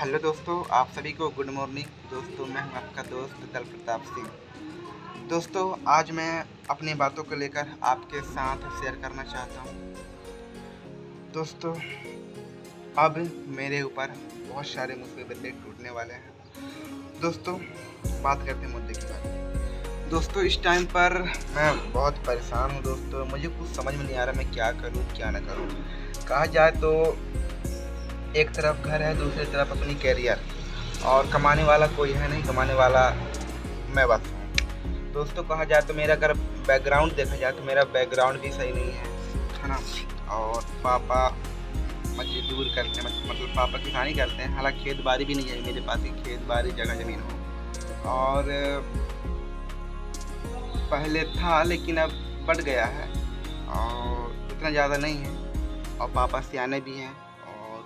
Hello दोस्तों, आप सभी को गुड मॉर्निंग। दोस्तों मैं हूं आपका दोस्त दल प्रताप सिंह। दोस्तों आज मैं अपनी बातों को लेकर आपके साथ शेयर करना चाहता हूं। दोस्तों अब मेरे ऊपर बहुत सारे मुसीबतें टूटने वाले हैं। दोस्तों बात करते हैं मुद्दे की बात। दोस्तों इस टाइम पर मैं बहुत परेशान हूं। दोस्तों मुझे कुछ समझ में नहीं आ रहा मैं क्या करूं क्या ना करूं। कहा जाए तो एक तरफ घर है, दूसरी तरफ अपनी कैरियर, और कमाने वाला कोई है नहीं, कमाने वाला मैं बस हूँ। दोस्तों कहा जाए तो मेरा अगर बैकग्राउंड देखा जाए तो मेरा बैकग्राउंड भी सही नहीं है ना। और पापा मजदूर करते हैं, मतलब पापा किसानी करते हैं। हालांकि खेत बाड़ी भी नहीं है मेरे पास, ही खेत बाड़ी जगह ज़मीन हो। और पहले था लेकिन अब बढ़ गया है और उतना ज़्यादा नहीं है। और पापा सियाने भी हैं और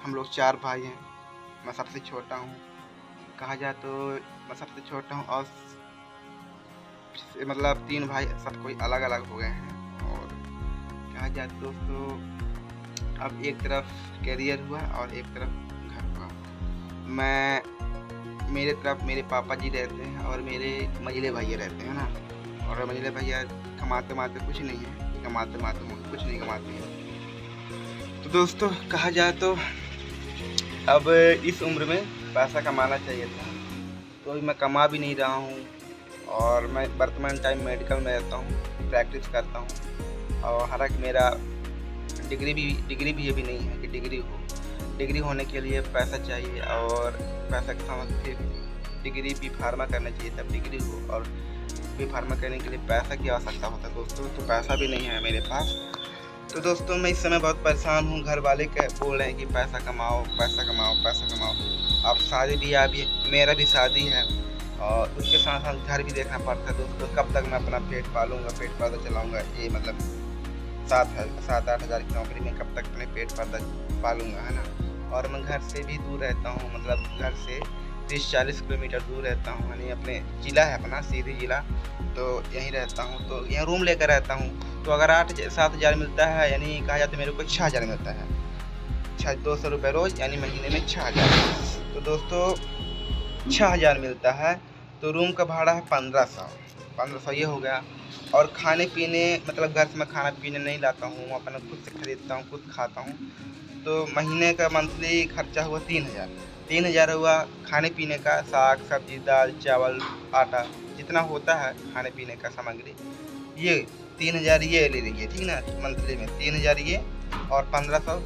हम लोग 4 भाई हैं। मैं सबसे छोटा हूँ। कहा जाए तो मैं सबसे छोटा हूँ और मतलब 3 भाई सब कोई अलग अलग हो गए हैं। और कहा जाए तो दोस्तों अब एक तरफ कैरियर हुआ और एक तरफ घर हुआ। मैं मेरे तरफ मेरे पापा जी रहते हैं और मेरे मंझले भैया रहते हैं ना। और मंझले भैया कमाते माते कुछ नहीं है, कमाते माते कुछ नहीं कमाते हैं। तो दोस्तों कहा जाए तो अब इस उम्र में पैसा कमाना चाहिए था, तो अभी मैं कमा भी नहीं रहा हूँ। और मैं वर्तमान टाइम मेडिकल में रहता हूँ, प्रैक्टिस करता हूँ। और हालांकि मेरा डिग्री भी अभी नहीं है कि डिग्री होने के लिए पैसा चाहिए, और पैसा के साथ फिर डिग्री बी फार्मा करना चाहिए तब डिग्री हो। और बी फार्मा करने के लिए पैसा की आवश्यकता होता है दोस्तों, तो पैसा भी नहीं है मेरे पास। तो दोस्तों मैं इस समय बहुत परेशान हूँ। घर वाले बोल रहे हैं कि पैसा कमाओ पैसा कमाओ पैसा कमाओ। अब शादी भी अभी मेरा भी शादी है और उसके साथ साथ घर भी देखना पड़ता है दोस्तों। कब तक मैं अपना पेट पालूंगा चलाऊंगा। ये मतलब 7-8 हज़ार की नौकरी में कब तक अपने पेट पालूंगा, है ना। और मैं घर से भी दूर रहता हूँ, मतलब घर से 30-40 किलोमीटर दूर रहता हूँ। यानी अपने ज़िला है अपना सीधी ज़िला, तो यहीं रहता हूँ। तो यहाँ रूम लेकर रहता हूँ। तो अगर 8-7 हज़ार मिलता है, यानी कहा जाता है मेरे को 6 हज़ार मिलता है। 200 रुपये रोज़, यानी महीने में 6 हज़ार। तो दोस्तों 6 हज़ार मिलता है, तो रूम का भाड़ा है 1500 ये हो गया। और खाने पीने मतलब घर से मैं खाना पीने नहीं लाता हूँ, अपना खुद से खरीदता हूँ, खुद खाता हूँ। तो महीने का मंथली खर्चा हुआ 3 हज़ार हुआ। खाने पीने का साग सब्जी दाल चावल आटा जितना होता है खाने पीने का सामग्री, ये 3 हज़ार ये ले लीजिए, ठीक ना। मंथली में 3 हज़ार ये और 1500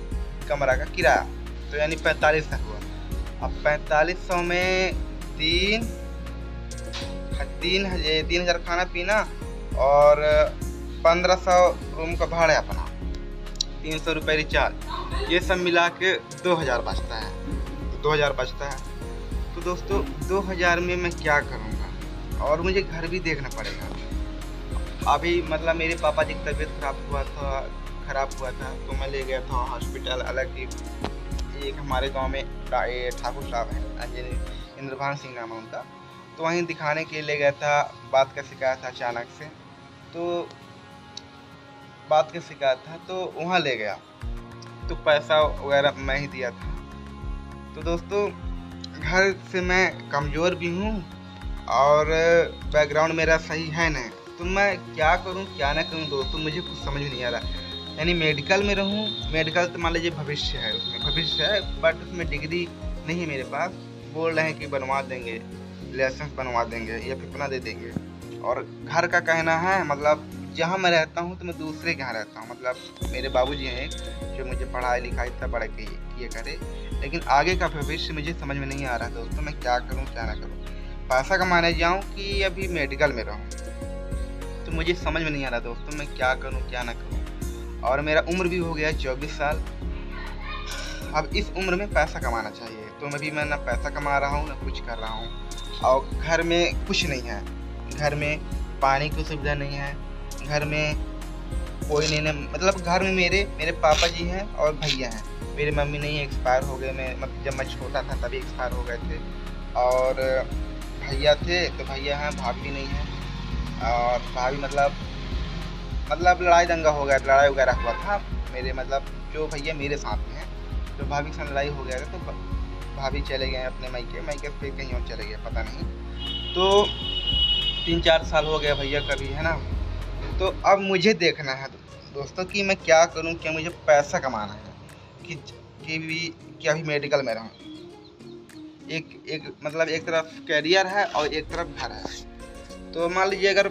कमरा का किराया, तो यानी 4500 हुआ। अब 4500 में 3 हज़ार खाना पीना और 1500 रूम का भाड़ा अपना, 300 रुपये रिचार्ज, ये सब मिला के 2000 बचता है। 2000 बचता है। तो दोस्तों 2000 में मैं क्या करूँगा, और मुझे घर भी देखना पड़ेगा। अभी मतलब मेरे पापा जी की तबीयत खराब हुआ था तो मैं ले गया था हॉस्पिटल। अलग एक हमारे गांव में ठाकुर साहब हैं, इंद्रभान सिंह नाम है उनका, तो वहीं दिखाने के लिए ले गया था। बात का शिकायत था अचानक से, तो बात का शिकायत था तो वहाँ ले गया, तो पैसा वगैरह मैं ही दिया था। तो दोस्तों घर से मैं कमज़ोर भी हूँ और बैकग्राउंड मेरा सही है नहीं, तो मैं क्या करूँ क्या ना करूँ दोस्तों, मुझे कुछ समझ में नहीं आ रहा। यानी मेडिकल में रहूँ, मेडिकल तो मान लीजिए भविष्य है, उसमें भविष्य है, बट उसमें डिग्री नहीं है मेरे पास। बोल रहे हैं कि बनवा देंगे, लाइसेंस बनवा देंगे या फिर अपना दे देंगे। और घर का कहना है, मतलब जहाँ मैं रहता हूँ तो मैं दूसरे के यहाँ रहता हूँ, मतलब मेरे बाबूजी हैं एक जो मुझे पढ़ाई लिखाई इतना बड़ा किए करे, लेकिन आगे का भविष्य मुझे समझ में नहीं आ रहा दोस्तों। मैं क्या करूँ क्या ना करूँ, पैसा कमाने जाऊँ कि अभी मेडिकल में रहूँ, तो मुझे समझ में नहीं आ रहा दोस्तों मैं क्या करूँ क्या ना करूँ। और मेरा उम्र भी हो गया 24 साल। अब इस उम्र में पैसा कमाना चाहिए, तो मैं ना पैसा कमा रहा हूँ ना कुछ कर रहा हूँ। और घर में कुछ नहीं है, घर में पानी की सुविधा नहीं है, घर में कोई नहीं है। मतलब घर में मेरे पापा जी हैं और भैया हैं। मेरी मम्मी नहीं, एक्सपायर हो गए। मैं मतलब जब मैं छोटा था तभी एक्सपायर हो गए थे। और भैया थे तो भैया हैं, भाभी नहीं है। और भाभी मतलब लड़ाई दंगा हो गया, लड़ाई वगैरह हुआ था मेरे, मतलब जो भैया मेरे साथ में हैं, तो भाभी के साथ लड़ाई हो गया था। तो भाभी चले गए अपने मायके से, फिर कहीं और चले गए पता नहीं। तो 3-4 साल हो गया भैया कभी, है ना। तो अब मुझे देखना है दोस्तों कि मैं क्या करूं, क्या मुझे पैसा कमाना है कि अभी मेडिकल में रहूं। एक मतलब एक तरफ कैरियर है और एक तरफ घर है। तो मान लीजिए अगर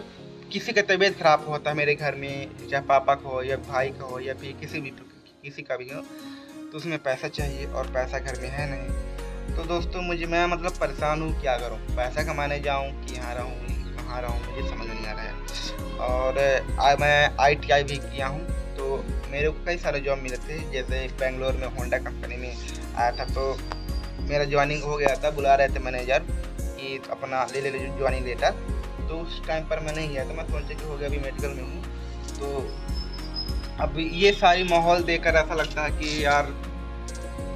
किसी का तबीयत खराब होता है मेरे घर में, चाहे पापा का हो या भाई का हो या फिर किसी का भी हो, तो उसमें पैसा चाहिए और पैसा घर में है नहीं। तो दोस्तों मैं मतलब परेशान हूँ, क्या करूँ, पैसा कमाने जाऊँ कि यहाँ रहूँ, कहाँ रहूँ, मुझे समझ नहीं आ रहा है। और मैं ITI भी किया हूँ, तो मेरे को कई सारे जॉब मिले थे। जैसे बेंगलोर में होंडा कंपनी में आया था, तो मेरा ज्वाइनिंग हो गया था, बुला रहे थे मैनेजर कि अपना ले ज्वाइनिंग लेटर। तो उस टाइम पर मैं नहीं गया, तो मैं सोचा कि हो गया अभी मेडिकल में हूँ। तो अब ये सारी माहौल देखकर ऐसा लगता है कि यार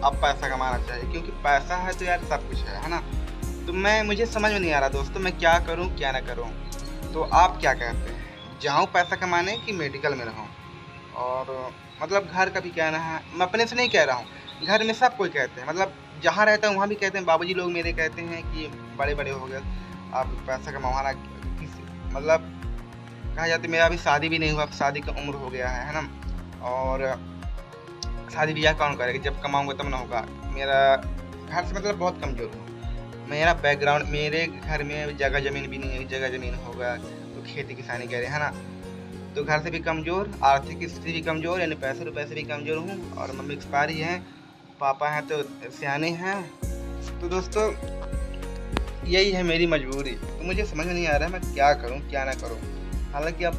अब पैसा कमाना चाहिए, क्योंकि पैसा है तो यार सब कुछ है ना। तो मुझे समझ में नहीं आ रहा दोस्तों, मैं क्या करूं क्या ना करूं। तो आप क्या कहते हैं, जाऊं पैसा कमाने कि मेडिकल में रहूं? और मतलब घर का भी कहना है, मैं अपने से नहीं कह रहा हूं, घर में सब कोई कहते हैं, मतलब जहाँ रहता हूँ वहाँ भी कहते हैं, बाबूजी लोग मेरे कहते हैं कि बड़े बड़े हो गए, आप पैसा कमाना मतलब कहा जाता है। मेरा अभी शादी भी नहीं हुआ, शादी का उम्र हो गया है ना। और शादी ब्याह कौन करेगा, जब कमाऊंगा तब ना होगा। मेरा घर से मतलब बहुत कमज़ोर हूँ। मेरा बैकग्राउंड, मेरे घर में जगह ज़मीन भी नहीं है, जगह ज़मीन होगा तो खेती किसानी करे, है ना। तो घर से भी कमज़ोर, आर्थिक स्थिति भी कमज़ोर, यानी पैसे रुपए से भी कमज़ोर हूँ। और मम्मी एक्सपायर ही हैं, पापा हैं तो सियाने हैं। तो दोस्तों यही है मेरी मजबूरी। तो मुझे समझ में नहीं आ रहा है मैं क्या करूँ क्या ना करूँ। हालांकि अब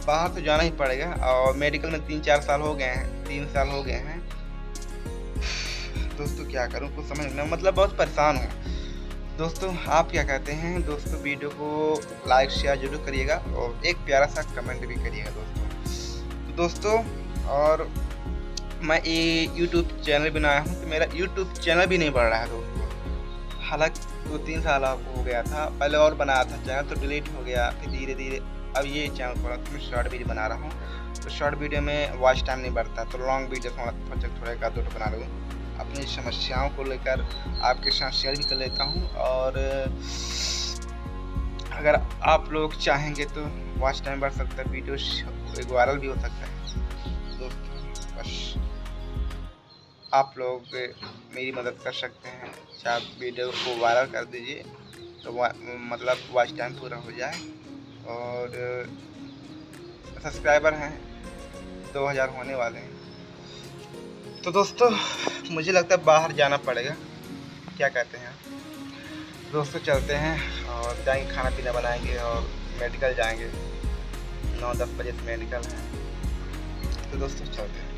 बाहर तो जाना ही पड़ेगा, और मेडिकल में 3-4 साल हो गए हैं, 3 साल हो गए हैं। दोस्तों क्या करूं, कुछ समझ नहीं, मतलब बहुत परेशान हूं। दोस्तों आप क्या कहते हैं? दोस्तों वीडियो को लाइक शेयर जरूर करिएगा और एक प्यारा सा कमेंट भी करिएगा दोस्तों। और मैं ये यूट्यूब चैनल बनाया हूँ, तो मेरा यूट्यूब चैनल भी नहीं बढ़ रहा है दोस्तों। हालांकि 2-3 साल हो गया था, पहले और बनाया था चैनल, तो डिलीट हो गया, फिर धीरे धीरे अब ये चैनल खोला, तो मैं शॉर्ट वीडियो बना रहा हूँ। तो शॉर्ट वीडियो में वॉच टाइम नहीं बढ़ता, तो लॉन्ग वीडियो थोड़ा एक आध बना रहा हूँ। अपनी समस्याओं को लेकर आपके साथ शेयर भी कर लेता हूँ। और अगर आप लोग चाहेंगे तो वॉच टाइम बढ़ सकता है, वीडियो एक वायरल भी हो सकता है। दोस्तों बस आप लोग मेरी मदद कर सकते हैं, चाहे आप वीडियो को वायरल कर दीजिए तो मतलब वॉच टाइम पूरा हो जाए। और सब्सक्राइबर हैं 2000 होने वाले हैं। तो दोस्तों मुझे लगता है बाहर जाना पड़ेगा, क्या कहते हैं दोस्तों? चलते हैं और जाएंगे, खाना पीना बनाएंगे और मेडिकल जाएंगे। 9-10 बजे से मेडिकल है, तो दोस्तों चलते हैं।